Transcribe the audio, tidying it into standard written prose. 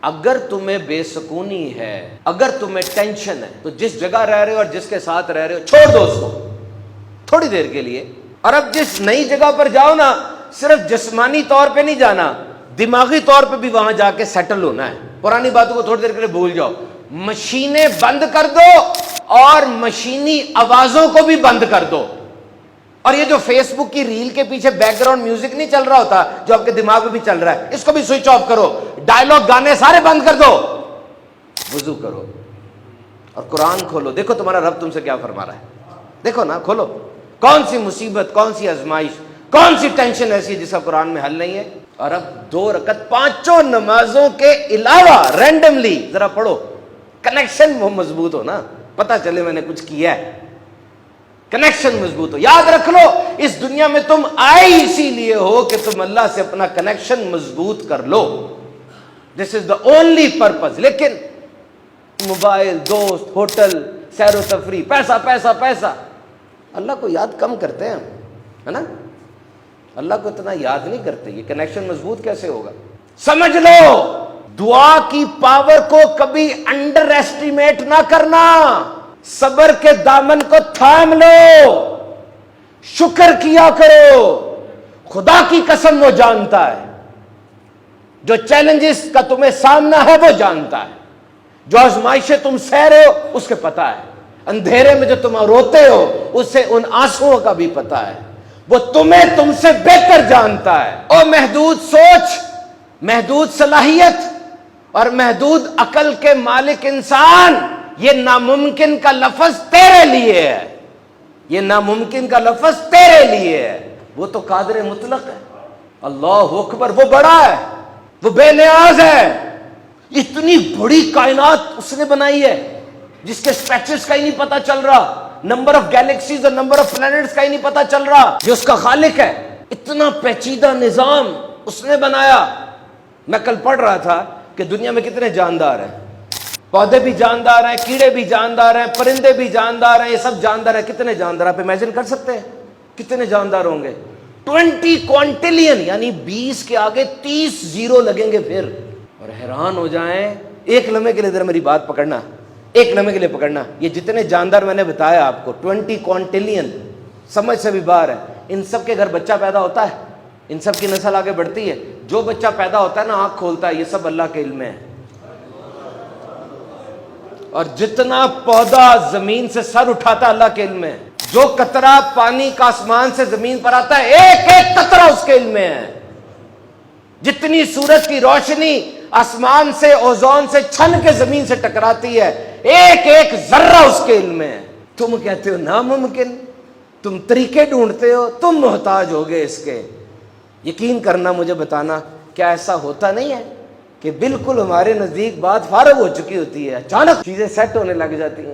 اگر تمہیں بے سکونی ہے، اگر تمہیں ٹینشن ہے، تو جس جگہ رہ رہے ہو اور جس کے ساتھ رہ رہے ہو چھوڑ دو اس کو تھوڑی دیر کے لیے. اور اب جس نئی جگہ پر جاؤ نا، صرف جسمانی طور پہ نہیں جانا، دماغی طور پہ بھی وہاں جا کے سیٹل ہونا ہے. پرانی باتوں کو تھوڑی دیر کے لیے بھول جاؤ، مشینیں بند کر دو اور مشینی آوازوں کو بھی بند کر دو. اور یہ جو فیس بک کی ریل کے پیچھے بیک گراؤنڈ میوزک نہیں چل رہا ہوتا جو آپ کے دماغ میں بھی چل رہا ہے، اس کو بھی سوئچ آف کرو. ڈائلاگ گانے سارے بند کر دو، وضو کرو اور قرآن کھولو. دیکھو تمہارا رب تم سے کیا فرما رہا ہے. دیکھو نا، کھولو. کون سی مصیبت، کون سی آزمائش، کون سی ٹینشن ایسی ہے جس کا قرآن میں حل نہیں ہے. اور اب 2 رکعت پانچوں نمازوں کے علاوہ رینڈملی ذرا پڑھو. کنیکشن وہ مضبوط ہو نا، پتا چلے میں نے کچھ کیا ہے، کنیکشن مضبوط ہو. یاد رکھ لو، اس دنیا میں تم آئے اسی لیے ہو کہ تم اللہ سے اپنا کنیکشن مضبوط کر لو. دس از دا اونلی پرپز. لیکن موبائل، دوست، ہوٹل، سیر و تفریح، پیسہ پیسہ پیسہ، اللہ کو یاد کم کرتے ہیں ہم، ہے نا. اللہ کو اتنا یاد نہیں کرتے. یہ کنیکشن مضبوط کیسے ہوگا؟ سمجھ لو، دعا کی پاور کو کبھی انڈر ایسٹیمیٹ نہ کرنا. صبر کے دامن کو تھام لو، شکر کیا کرو. خدا کی قسم وہ جانتا ہے، جو چیلنجز کا تمہیں سامنا ہے وہ جانتا ہے، جو آزمائشیں تم سہ رہے ہو اس کے پتہ ہے، اندھیرے میں جو تم روتے ہو اسے ان آنسوؤں کا بھی پتہ ہے. وہ تمہیں تم سے بہتر جانتا ہے. او محدود سوچ، محدود صلاحیت اور محدود عقل کے مالک انسان، یہ ناممکن کا لفظ تیرے لیے ہے. یہ ناممکن کا لفظ تیرے لیے ہے. وہ تو قادر مطلق ہے. اللہ اکبر. وہ بڑا ہے، وہ بے نیاز ہے. اتنی بڑی کائنات اس نے بنائی ہے جس کے اسپیکٹرس کا ہی نہیں پتا چل رہا، نمبر آف گیلیکسیز اور نمبر آف پلانٹس کا ہی نہیں پتا چل رہا. جو اس کا خالق ہے، اتنا پیچیدہ نظام اس نے بنایا. میں کل پڑھ رہا تھا کہ دنیا میں کتنے جاندار ہیں. پودے بھی جاندار ہیں، کیڑے بھی جاندار ہیں، پرندے بھی جاندار ہیں، یہ سب جاندار ہیں. کتنے جاندار آپ امیجن کر سکتے ہیں کتنے جاندار ہوں گے؟ 20 کوانٹلین، یعنی 20 کے آگے 30 زیرو لگیں گے پھر. اور حیران ہو جائیں. ایک لمحے کے لیے ذرا میری بات پکڑنا، ایک لمحے کے لیے پکڑنا. یہ جتنے جاندار میں نے بتایا آپ کو، 20 کوانٹلین، سمجھ سے بھی باہر ہے. ان سب کے گھر بچہ پیدا ہوتا ہے، ان سب کی نسل آگے بڑھتی ہے. جو بچہ پیدا ہوتا ہے نا، آنکھ کھولتا ہے، یہ سب اللہ کے علم میں ہے. اور جتنا پودا زمین سے سر اٹھاتا ہے اللہ کے علم میں ہے. جو قطرہ پانی کا آسمان سے زمین پر آتا ہے، ایک ایک قطرہ اس کے علم میں ہے. جتنی سورج کی روشنی آسمان سے، اوزون سے چھن کے زمین سے ٹکراتی ہے، ایک ایک ذرہ اس کے علم میں ہے. تم کہتے ہو ناممکن، تم طریقے ڈھونڈتے ہو، تم محتاج ہو گئے اس کے. یقین کرنا، مجھے بتانا، کیا ایسا ہوتا نہیں ہے کہ بالکل ہمارے نزدیک بات فارغ ہو چکی ہوتی ہے، اچانک چیزیں سیٹ ہونے لگ جاتی ہیں؟